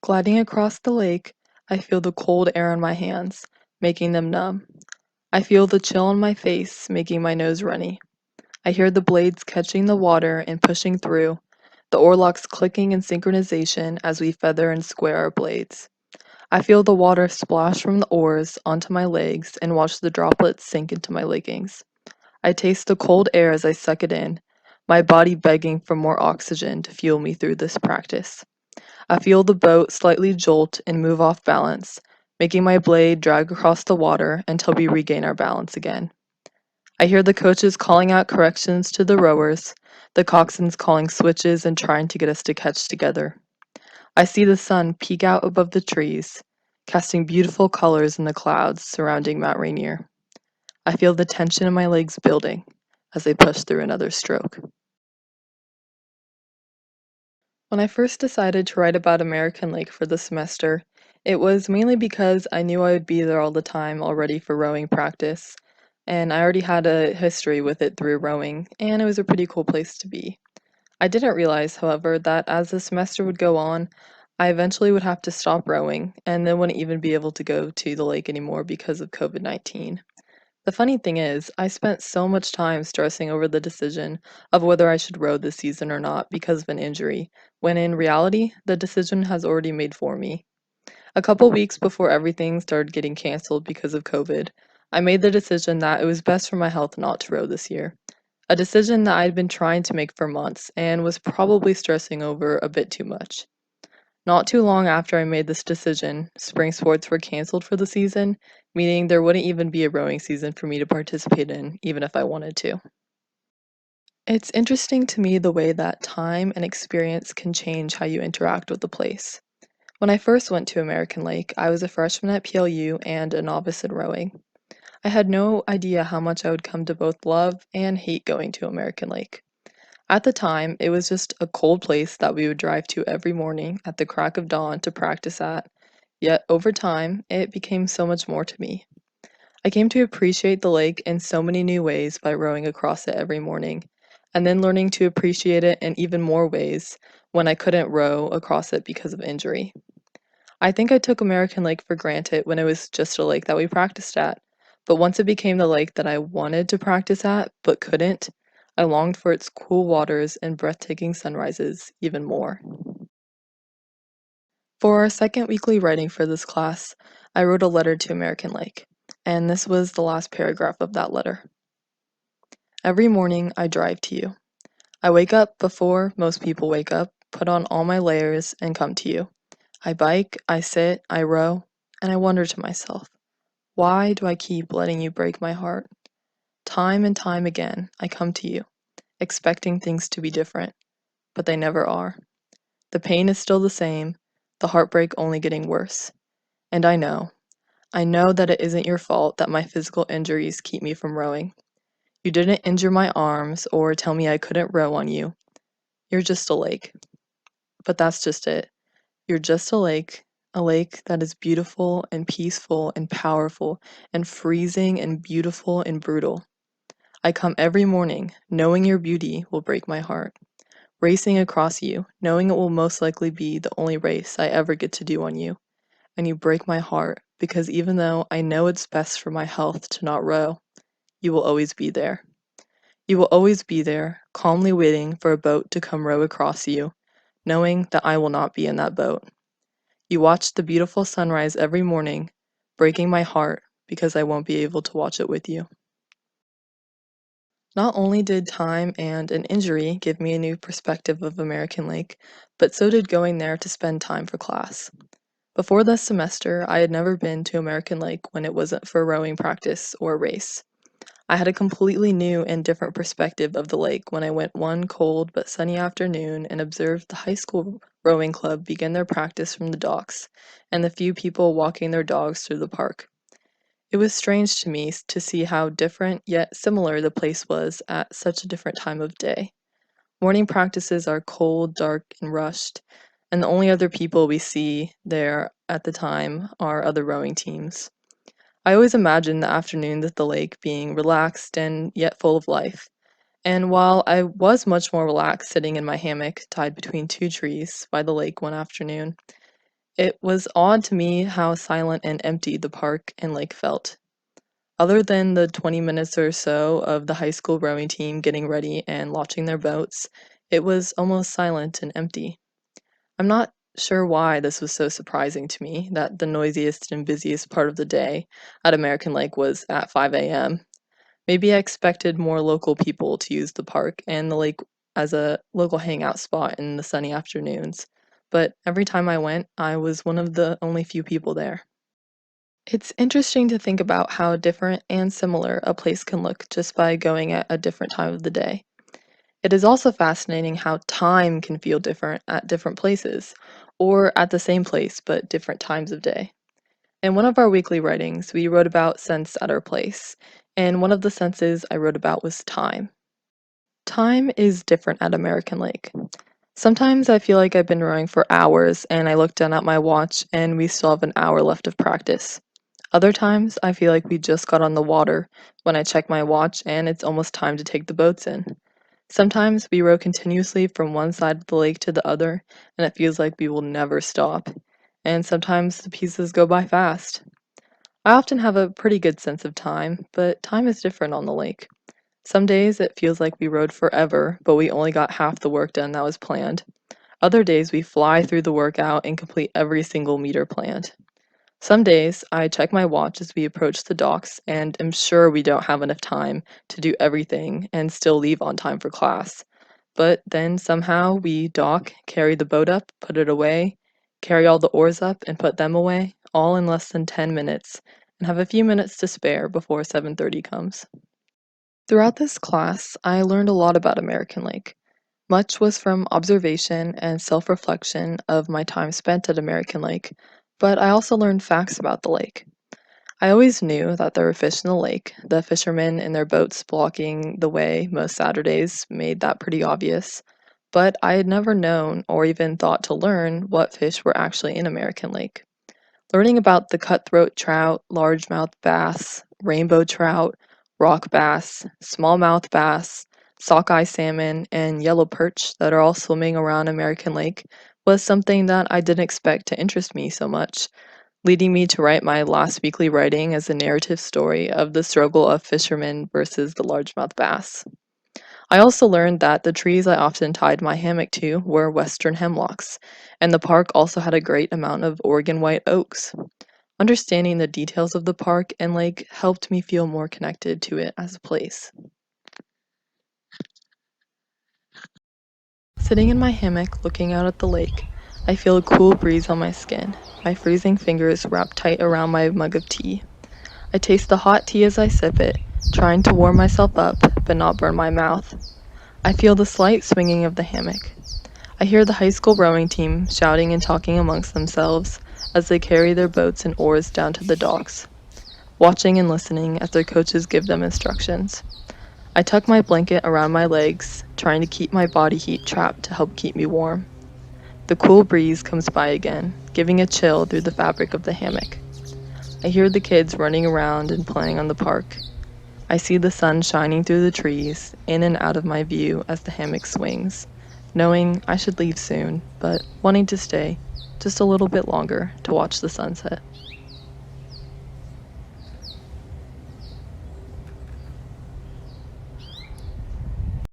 Gliding across the lake, I feel the cold air on my hands, making them numb. I feel the chill on my face, making my nose runny. I hear the blades catching the water and pushing through, the oarlocks clicking in synchronization as we feather and square our blades. I feel the water splash from the oars onto my legs and watch the droplets sink into my leggings. I taste the cold air as I suck it in, my body begging for more oxygen to fuel me through this practice. I feel the boat slightly jolt and move off balance, making my blade drag across the water until we regain our balance again. I hear the coaches calling out corrections to the rowers, the coxswains calling switches and trying to get us to catch together. I see the sun peek out above the trees, casting beautiful colors in the clouds surrounding Mount Rainier. I feel the tension in my legs building as I push through another stroke. When I first decided to write about American Lake for the semester, it was mainly because I knew I would be there all the time already for rowing practice, and I already had a history with it through rowing, and it was a pretty cool place to be. I didn't realize, however, that as the semester would go on, I eventually would have to stop rowing and then wouldn't even be able to go to the lake anymore because of COVID-19. The funny thing is, I spent so much time stressing over the decision of whether I should row this season or not because of an injury, when in reality, the decision has already made for me. A couple weeks before everything started getting canceled because of COVID, I made the decision that it was best for my health not to row this year. A decision that I'd been trying to make for months and was probably stressing over a bit too much. Not too long after I made this decision, spring sports were canceled for the season, meaning there wouldn't even be a rowing season for me to participate in, even if I wanted to. It's interesting to me the way that time and experience can change how you interact with the place. When I first went to American Lake, I was a freshman at PLU and a novice in rowing. I had no idea how much I would come to both love and hate going to American Lake. At the time, it was just a cold place that we would drive to every morning at the crack of dawn to practice at. Yet, over time, it became so much more to me. I came to appreciate the lake in so many new ways by rowing across it every morning, and then learning to appreciate it in even more ways when I couldn't row across it because of injury. I think I took American Lake for granted when it was just a lake that we practiced at, but once it became the lake that I wanted to practice at but couldn't, I longed for its cool waters and breathtaking sunrises even more. For our second weekly writing for this class, I wrote a letter to American Lake, and this was the last paragraph of that letter. Every morning I drive to you. I wake up before most people wake up, put on all my layers, and come to you. I bike, I sit, I row, and I wonder to myself, why do I keep letting you break my heart? Time and time again, I come to you, expecting things to be different, but they never are. The pain is still the same, the heartbreak only getting worse. And I know that it isn't your fault that my physical injuries keep me from rowing. You didn't injure my arms or tell me I couldn't row on you. You're just a lake. But that's just it. You're just a lake that is beautiful and peaceful and powerful and freezing and beautiful and brutal. I come every morning, knowing your beauty will break my heart, racing across you, knowing it will most likely be the only race I ever get to do on you. And you break my heart because even though I know it's best for my health to not row, you will always be there. You will always be there, calmly waiting for a boat to come row across you, knowing that I will not be in that boat. You watch the beautiful sunrise every morning, breaking my heart because I won't be able to watch it with you. Not only did time and an injury give me a new perspective of American Lake, but so did going there to spend time for class. Before this semester, I had never been to American Lake when it wasn't for rowing practice or race. I had a completely new and different perspective of the lake when I went one cold but sunny afternoon and observed the high school rowing club begin their practice from the docks and the few people walking their dogs through the park. It was strange to me to see how different yet similar the place was at such a different time of day. Morning practices are cold, dark, and rushed, and the only other people we see there at the time are other rowing teams. I always imagined the afternoons at the lake being relaxed and yet full of life. And while I was much more relaxed sitting in my hammock tied between two trees by the lake one afternoon, It was odd to me how silent and empty the park and lake felt. Other than the 20 minutes or so of the high school rowing team getting ready and launching their boats, it was almost silent and empty. I'm not sure why this was so surprising to me that the noisiest and busiest part of the day at American Lake was at 5 a.m. Maybe I expected more local people to use the park and the lake as a local hangout spot in the sunny afternoons, but every time I went, I was one of the only few people there. It's interesting to think about how different and similar a place can look just by going at a different time of the day. It is also fascinating how time can feel different at different places, or at the same place but different times of day. In one of our weekly writings, we wrote about scents at our place, and one of the senses I wrote about was time. Time is different at American Lake. Sometimes I feel like I've been rowing for hours and I look down at my watch and we still have an hour left of practice. Other times I feel like we just got on the water when I check my watch and it's almost time to take the boats in. Sometimes we row continuously from one side of the lake to the other and it feels like we will never stop. And sometimes the pieces go by fast. I often have a pretty good sense of time, but time is different on the lake. Some days it feels like we rode forever, but we only got half the work done that was planned. Other days we fly through the workout and complete every single meter planned. Some days I check my watch as we approach the docks and am sure we don't have enough time to do everything and still leave on time for class. But then somehow we dock, carry the boat up, put it away, carry all the oars up and put them away, all in less than 10 minutes, and have a few minutes to spare before 7:30 comes. Throughout this class, I learned a lot about American Lake. Much was from observation and self-reflection of my time spent at American Lake, but I also learned facts about the lake. I always knew that there were fish in the lake. The fishermen in their boats blocking the way most Saturdays made that pretty obvious, but I had never known or even thought to learn what fish were actually in American Lake. Learning about the cutthroat trout, largemouth bass, rainbow trout, rock bass, smallmouth bass, sockeye salmon, and yellow perch that are all swimming around American Lake was something that I didn't expect to interest me so much, leading me to write my last weekly writing as a narrative story of the struggle of fishermen versus the largemouth bass. I also learned that the trees I often tied my hammock to were western hemlocks, and the park also had a great amount of Oregon white oaks. Understanding the details of the park and lake helped me feel more connected to it as a place. Sitting in my hammock looking out at the lake, I feel a cool breeze on my skin, my freezing fingers wrapped tight around my mug of tea. I taste the hot tea as I sip it, trying to warm myself up but not burn my mouth. I feel the slight swinging of the hammock. I hear the high school rowing team shouting and talking amongst themselves as they carry their boats and oars down to the docks, watching and listening as their coaches give them instructions. I tuck my blanket around my legs, trying to keep my body heat trapped to help keep me warm. The cool breeze comes by again, giving a chill through the fabric of the hammock. I hear the kids running around and playing on the park. I see the sun shining through the trees, in and out of my view as the hammock swings, knowing I should leave soon, but wanting to stay just a little bit longer to watch the sunset.